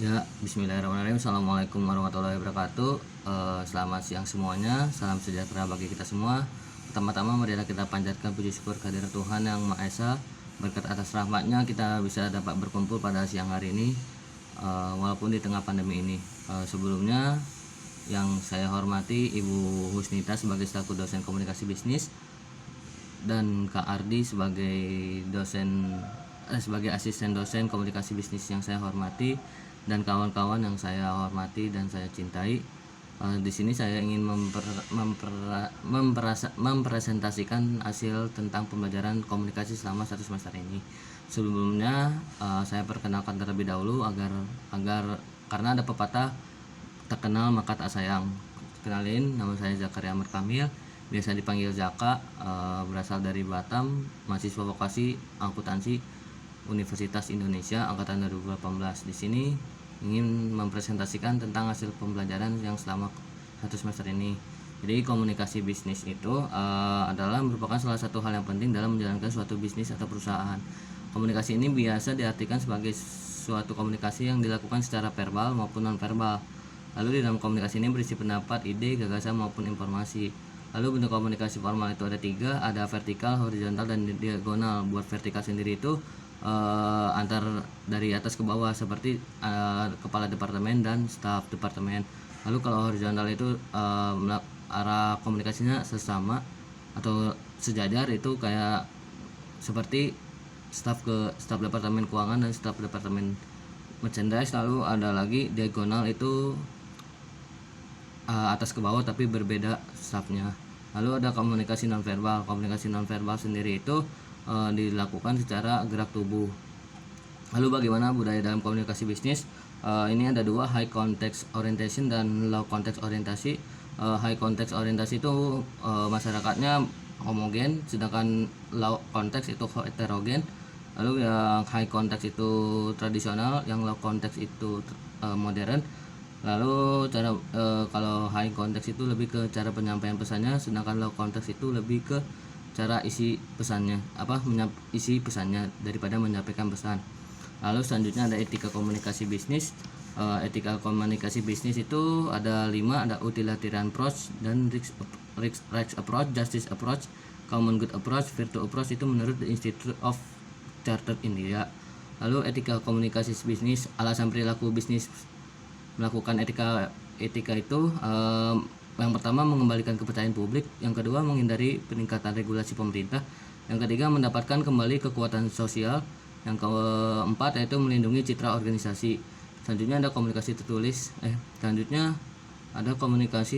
Ya, bismillahirrahmanirrahim. Assalamualaikum warahmatullahi wabarakatuh. Selamat siang semuanya. Salam sejahtera bagi kita semua. Pertama-tama marilah kita panjatkan puji syukur kehadirat Tuhan Yang Maha Esa. Berkat atas rahmatnya kita bisa dapat berkumpul pada siang hari ini, walaupun di tengah pandemi ini. Sebelumnya yang saya hormati Ibu Husnita sebagai selaku dosen komunikasi bisnis dan Kak Ardi sebagai sebagai asisten dosen komunikasi bisnis yang saya hormati, dan kawan-kawan yang saya hormati dan saya cintai. Di sini saya ingin mempresentasikan hasil tentang pembelajaran komunikasi selama 1 semester ini. Sebelumnya saya perkenalkan terlebih dahulu agar karena ada pepatah tak kenal maka tak sayang. Kenalin, nama saya Zakaria Ahmad Kamil, biasa dipanggil Zaka, berasal dari Batam, mahasiswa vokasi akuntansi Universitas Indonesia angkatan 2018. Di sini ingin mempresentasikan tentang hasil pembelajaran yang selama 1 semester ini. Jadi komunikasi bisnis itu adalah merupakan salah satu hal yang penting dalam menjalankan suatu bisnis atau perusahaan. Komunikasi ini biasa diartikan sebagai suatu komunikasi yang dilakukan secara verbal maupun non-verbal. Lalu di dalam komunikasi ini berisi pendapat, ide, gagasan maupun informasi. Lalu bentuk komunikasi formal itu ada 3, ada vertikal, horizontal, dan diagonal. Buat vertikal sendiri itu antar dari atas ke bawah seperti kepala departemen dan staf departemen. Lalu kalau horizontal itu arah komunikasinya sesama atau sejajar, itu kayak seperti staf departemen keuangan dan staf departemen merchandise. Lalu ada lagi diagonal, itu atas ke bawah tapi berbeda stafnya. Lalu ada komunikasi nonverbal. Komunikasi nonverbal sendiri itu dilakukan secara gerak tubuh. Lalu bagaimana budaya dalam komunikasi bisnis? Ini ada 2, high context orientation dan low context orientasi. High context orientasi itu masyarakatnya homogen, sedangkan low context itu heterogen. Lalu yang high context itu tradisional, yang low context itu modern. Lalu kalau high context itu lebih ke cara penyampaian pesannya, sedangkan low context itu lebih ke cara isi pesannya, isi pesannya daripada menyampaikan pesan. Lalu selanjutnya ada etika komunikasi bisnis. Etika komunikasi bisnis itu ada 5, ada utilitarian approach dan risk approach, justice approach, common good approach, virtue approach, itu menurut the Institute of Chartered India. Lalu etika komunikasi bisnis, alasan perilaku bisnis melakukan etika itu yang pertama mengembalikan kepercayaan publik, yang kedua menghindari peningkatan regulasi pemerintah, yang ketiga mendapatkan kembali kekuatan sosial, yang keempat yaitu melindungi citra organisasi. Selanjutnya ada komunikasi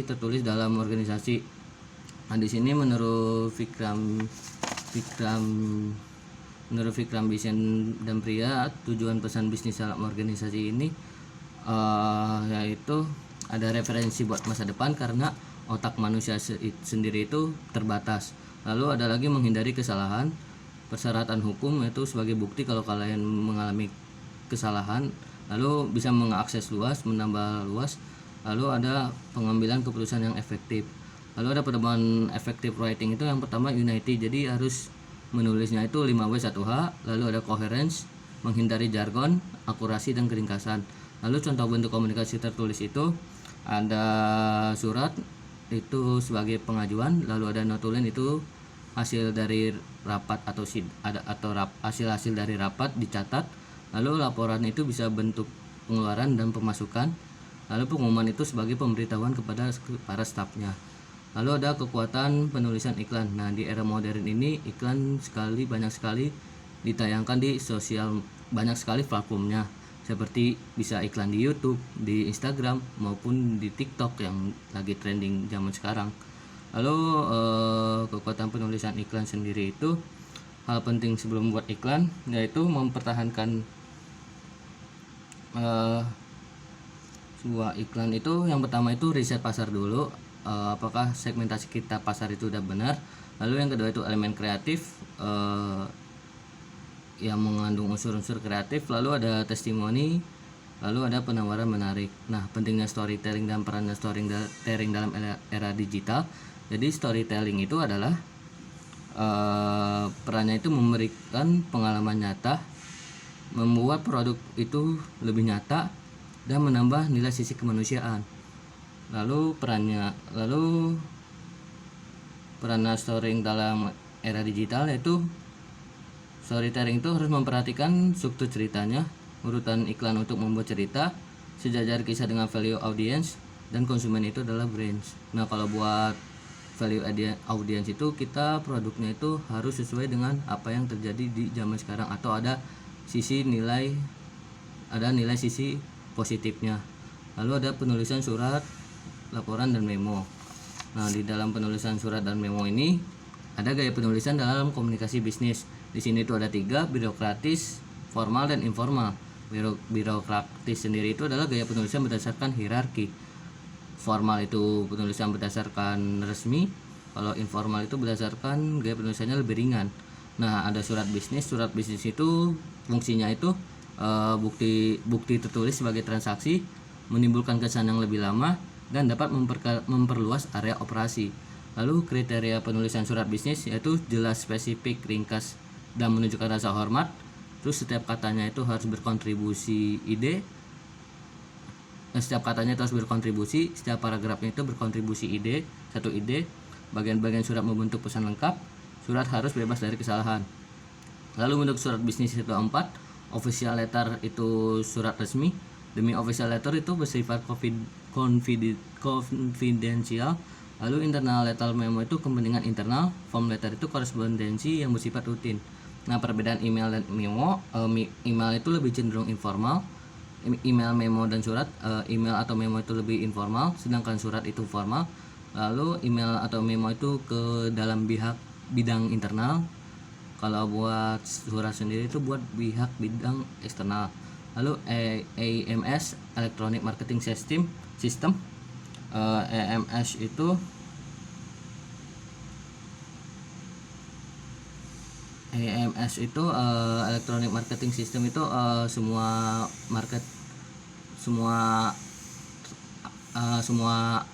tertulis dalam organisasi. Nah, di sini menurut Vikram Bisen dan Pria, tujuan pesan bisnis dalam organisasi ini yaitu ada referensi buat masa depan karena otak manusia sendiri itu terbatas. Lalu ada lagi menghindari kesalahan, persyaratan hukum yaitu sebagai bukti kalau kalian mengalami kesalahan, lalu bisa mengakses luas, menambah luas. Lalu ada pengambilan keputusan yang efektif. Lalu ada pedoman effective writing, itu yang pertama unity, jadi harus menulisnya itu 5W1H. Lalu ada coherence, menghindari jargon, akurasi dan keringkasan. Lalu contoh bentuk komunikasi tertulis itu ada surat, itu sebagai pengajuan. Lalu ada notulen, itu hasil dari rapat atau hasil dari rapat dicatat. Lalu laporan itu bisa bentuk pengeluaran dan pemasukan. Lalu pengumuman itu sebagai pemberitahuan kepada para stafnya. Lalu ada kekuatan penulisan iklan. Nah, di era modern ini iklan banyak sekali ditayangkan di sosial, banyak sekali platformnya, seperti bisa iklan di YouTube, di Instagram maupun di TikTok yang lagi trending zaman sekarang. Lalu kekuatan penulisan iklan sendiri itu hal penting sebelum buat iklan, yaitu mempertahankan sebuah iklan. Itu yang pertama itu riset pasar dulu, apakah segmentasi kita pasar itu udah benar. Lalu yang kedua itu elemen kreatif, yang mengandung unsur-unsur kreatif. Lalu ada testimoni, lalu ada penawaran menarik. Nah, pentingnya storytelling dan perannya storytelling dalam era digital. Jadi storytelling itu adalah perannya itu memberikan pengalaman nyata, membuat produk itu lebih nyata, dan menambah nilai sisi kemanusiaan. Lalu peran storytelling dalam era digital yaitu storytelling itu harus memperhatikan struktur ceritanya, urutan iklan untuk membuat cerita, sejajar kisah dengan value audience, dan konsumen itu adalah brands. Nah, kalau buat value audience itu kita produknya itu harus sesuai dengan apa yang terjadi di zaman sekarang, atau ada nilai sisi positifnya. Lalu ada penulisan surat, laporan, dan memo. Nah, di dalam penulisan surat dan memo ini ada gaya penulisan dalam komunikasi bisnis. Di sini tuh ada 3, birokratis, formal, dan informal. Birokratis sendiri itu adalah gaya penulisan berdasarkan hierarki. Formal itu penulisan berdasarkan resmi, kalau informal itu berdasarkan gaya penulisannya lebih ringan. Nah, ada surat bisnis. Surat bisnis itu fungsinya itu bukti tertulis sebagai transaksi, menimbulkan kesan yang lebih lama, dan dapat memperluas area operasi. Lalu kriteria penulisan surat bisnis yaitu jelas, spesifik, ringkas, dan menunjukkan rasa hormat. Terus setiap katanya itu harus berkontribusi ide. Setiap katanya itu harus berkontribusi, setiap paragrafnya itu berkontribusi satu ide. Bagian-bagian surat membentuk pesan lengkap. Surat harus bebas dari kesalahan. Lalu bentuk surat bisnis itu 4. Official letter itu surat resmi. Demi official letter itu bersifat confidential. Lalu internal letter memo itu kepentingan internal. Form letter itu korespondensi yang bersifat rutin. Nah, perbedaan email dan memo, email itu lebih cenderung informal. Email, memo, dan surat, email atau memo itu lebih informal, sedangkan surat itu formal. Lalu email atau memo itu ke dalam bidang internal. Kalau buat surat sendiri itu buat bidang eksternal. Lalu EMS, Electronic Marketing System. EMS itu Electronic Marketing System itu semua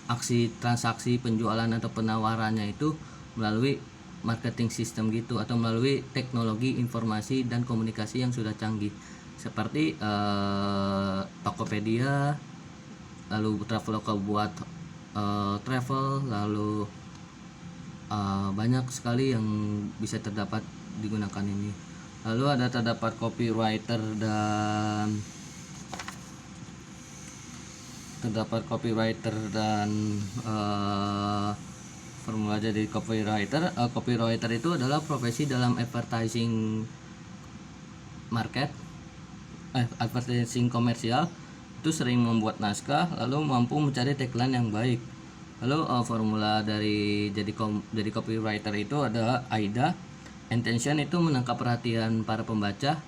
aksi transaksi penjualan atau penawarannya itu melalui marketing system gitu, atau melalui teknologi informasi dan komunikasi yang sudah canggih, seperti Tokopedia, lalu Traveloka buat travel, lalu banyak sekali yang bisa digunakan ini. Lalu terdapat copywriter dan formula jadi copywriter. Copywriter itu adalah profesi dalam advertising komersial. Itu sering membuat naskah, lalu mampu mencari tagline yang baik. Lalu formula dari jadi copywriter itu ada AIDA. Intention itu menangkap perhatian para pembaca.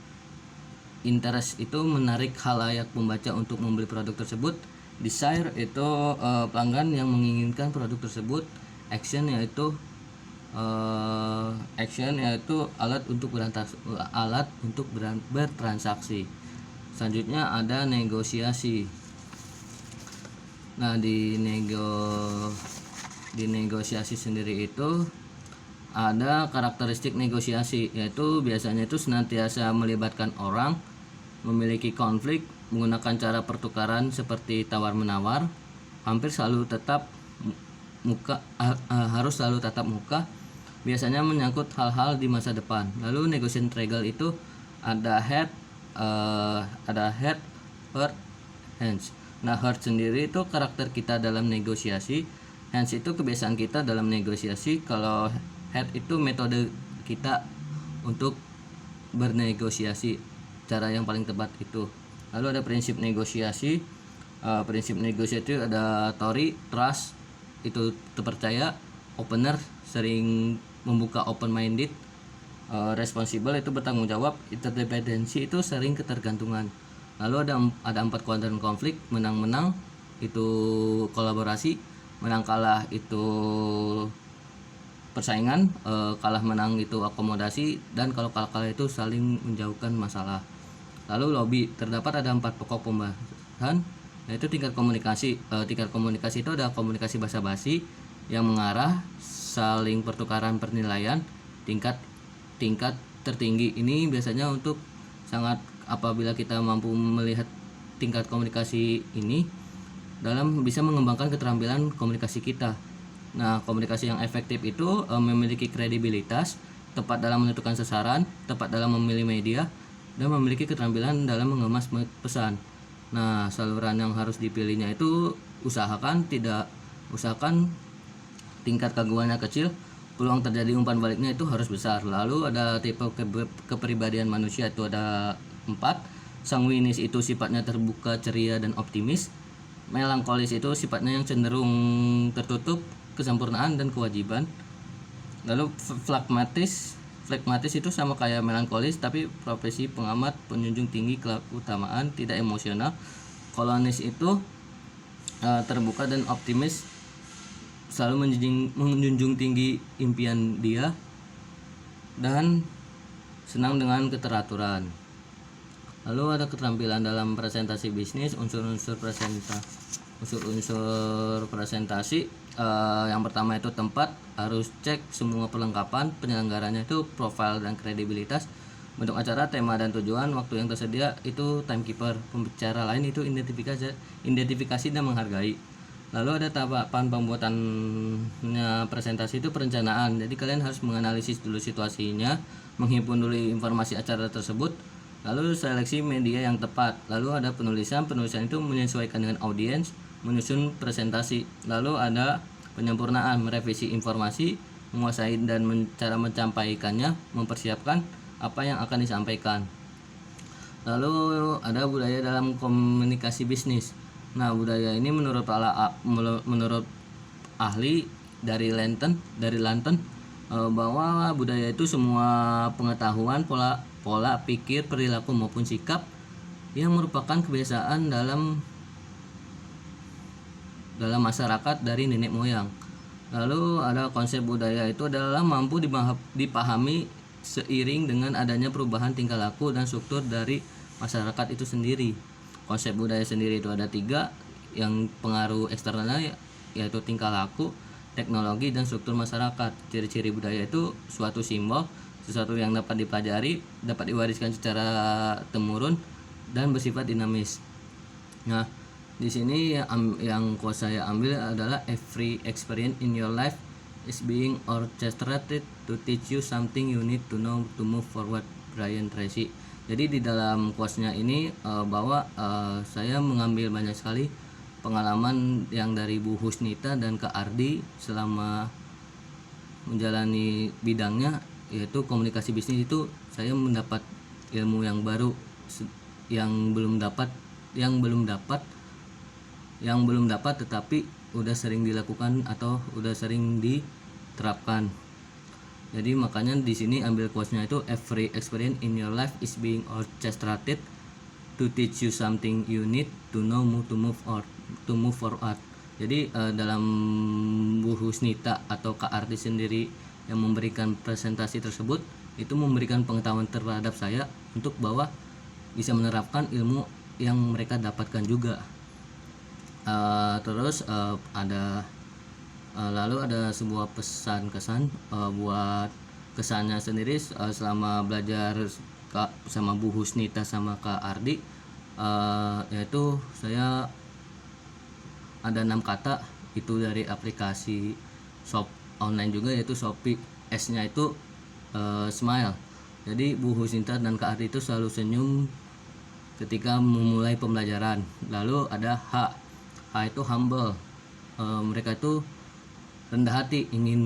Interest itu menarik khalayak pembaca untuk membeli produk tersebut. Desire itu pelanggan yang menginginkan produk tersebut. Action yaitu alat untuk bertransaksi. Selanjutnya ada negosiasi. Nah, di negosiasi sendiri itu ada karakteristik negosiasi, yaitu biasanya itu senantiasa melibatkan orang, memiliki konflik, menggunakan cara pertukaran seperti tawar-menawar, harus selalu tatap muka, biasanya menyangkut hal-hal di masa depan. Lalu negotiation triangle itu ada head, heart, hands. Nah, heart sendiri itu karakter kita dalam negosiasi, hands itu kebiasaan kita dalam negosiasi, kalau head itu metode kita untuk bernegosiasi, cara yang paling tepat itu. Lalu ada prinsip negosiasi. Prinsip negosiasi itu ada Tory, trust itu terpercaya, opener sering membuka, open minded, responsible itu bertanggung jawab, interdependency itu sering ketergantungan. Lalu ada 4 kuadran konflik. Menang-menang itu kolaborasi, menang kalah itu persaingan, kalah menang itu akomodasi, dan kalau kalah itu saling menjauhkan masalah. Lalu lobby, terdapat ada 4 pokok pembahasan, yaitu tingkat komunikasi. Tingkat komunikasi itu ada komunikasi basa-basi yang mengarah, saling pertukaran penilaian. Tingkat tertinggi ini biasanya untuk apabila kita mampu melihat tingkat komunikasi ini dalam bisa mengembangkan keterampilan komunikasi kita. Nah, komunikasi yang efektif itu memiliki kredibilitas, tepat dalam menentukan sasaran, tepat dalam memilih media, dan memiliki keterampilan dalam mengemas pesan. Nah, saluran yang harus dipilihnya itu usahakan tingkat kegaguhannya kecil, peluang terjadi umpan baliknya itu harus besar. Lalu ada tipe kepribadian manusia itu ada 4. Sanguinis itu sifatnya terbuka, ceria, dan optimis. Melankolis itu sifatnya yang cenderung tertutup, kesempurnaan, dan kewajiban. Lalu flekmatis itu sama kayak melankolis tapi profesi pengamat, penjunjung tinggi keutamaan, tidak emosional. Kolonis itu terbuka dan optimis, selalu menjunjung tinggi impian dia dan senang dengan keteraturan. Lalu ada keterampilan dalam presentasi bisnis, unsur-unsur presentasi. Yang pertama itu tempat, harus cek semua perlengkapan penyelenggaranya itu profil dan kredibilitas, bentuk acara, tema dan tujuan, waktu yang tersedia itu timekeeper, pembicara lain itu identifikasi dan menghargai. Lalu ada tahapan pembuatannya presentasi itu perencanaan. Jadi kalian harus menganalisis dulu situasinya, menghimpun dulu informasi acara tersebut, lalu seleksi media yang tepat. Lalu ada penulisan itu menyesuaikan dengan audiens, menyusun presentasi. Lalu ada penyempurnaan, merevisi informasi, menguasai dan cara menyampaikannya, mempersiapkan apa yang akan disampaikan. Lalu ada budaya dalam komunikasi bisnis. Nah, budaya ini menurut ahli dari Lantern bahwa budaya itu semua pengetahuan, pola pikir, perilaku maupun sikap yang merupakan kebiasaan dalam masyarakat dari nenek moyang. Lalu ada konsep budaya itu adalah mampu dipahami seiring dengan adanya perubahan tingkah laku dan struktur dari masyarakat itu sendiri. Konsep budaya sendiri itu ada 3, yang pengaruh eksternalnya yaitu tingkah laku, teknologi, dan struktur masyarakat. Ciri-ciri budaya itu suatu simbol, sesuatu yang dapat dipelajari, dapat diwariskan secara temurun, dan bersifat dinamis. Nah, di sini yang saya ambil adalah every experience in your life is being orchestrated to teach you something you need to know to move forward, Brian Tracy. Jadi di dalam quotes-nya ini bahwa saya mengambil banyak sekali pengalaman yang dari Bu Husnita dan Kak Ardi selama menjalani bidangnya, yaitu komunikasi bisnis. Itu saya mendapat ilmu yang baru, yang belum dapat tetapi udah sering dilakukan atau udah sering diterapkan. Jadi makanya di sini ambil quotes-nya itu every experience in your life is being orchestrated to teach you something you need to know to move forward. Jadi dalam Bu Husnita atau Kak Arti sendiri yang memberikan presentasi tersebut itu memberikan pengetahuan terhadap saya untuk bahwa bisa menerapkan ilmu yang mereka dapatkan juga. Lalu ada sebuah pesan kesan buat kesannya sendiri selama belajar sama Bu Husnita sama Kak Ardi, yaitu saya ada 6 kata itu dari aplikasi shop online juga, yaitu Shopee. S-nya itu smile. Jadi Bu Husnita dan Kak Ardi itu selalu senyum ketika memulai pembelajaran. Lalu ada H itu humble. Mereka itu rendah hati, ingin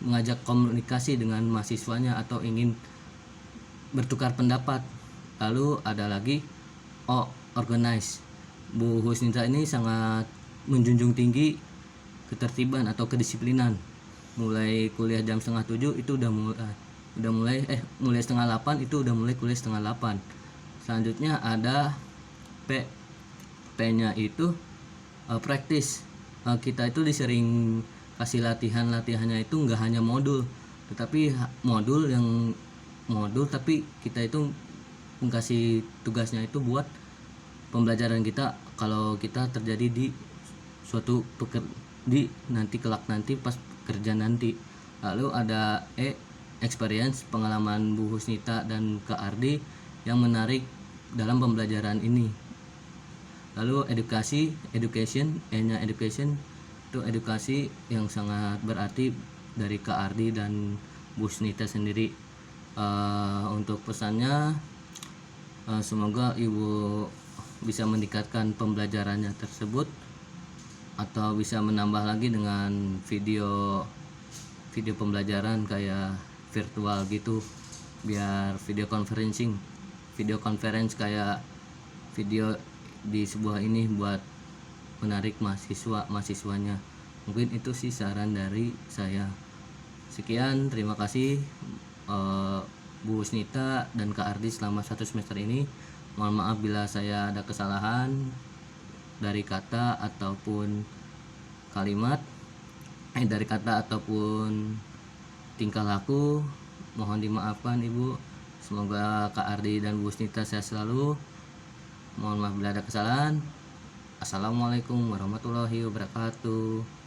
mengajak komunikasi dengan mahasiswanya atau ingin bertukar pendapat. Lalu ada lagi organize. Bu Husnita ini sangat menjunjung tinggi ketertiban atau kedisiplinan. Mulai kuliah jam 6:30 itu mulai 7:30 itu udah mulai kuliah 7:30. Selanjutnya ada P-nya itu praktis. Kita itu disering kasih latihannya itu nggak hanya modul, tetapi modul tapi kita itu kasih tugasnya itu buat pembelajaran kita kalau kita terjadi di suatu nanti pas kerja nanti. Lalu ada experience, pengalaman Bu Husnita dan Kak Ardi yang menarik dalam pembelajaran ini. Lalu education, nya education itu edukasi yang sangat berarti dari Kak Ardi dan Bu Snita sendiri. Untuk pesannya, semoga ibu bisa meningkatkan pembelajarannya tersebut atau bisa menambah lagi dengan video pembelajaran kayak virtual gitu, biar video conference kayak video di sebuah ini buat menarik mahasiswanya. Mungkin itu sih saran dari saya. Sekian, terima kasih Bu Snita dan Kak Ardi selama 1 semester ini. Mohon maaf bila saya ada kesalahan dari kata ataupun kalimat, dari kata ataupun tingkah laku. Mohon dimaafkan Ibu. Semoga Kak Ardi dan Bu Snita sehat selalu. Mohon maaf bila ada kesalahan. Assalamualaikum warahmatullahi wabarakatuh.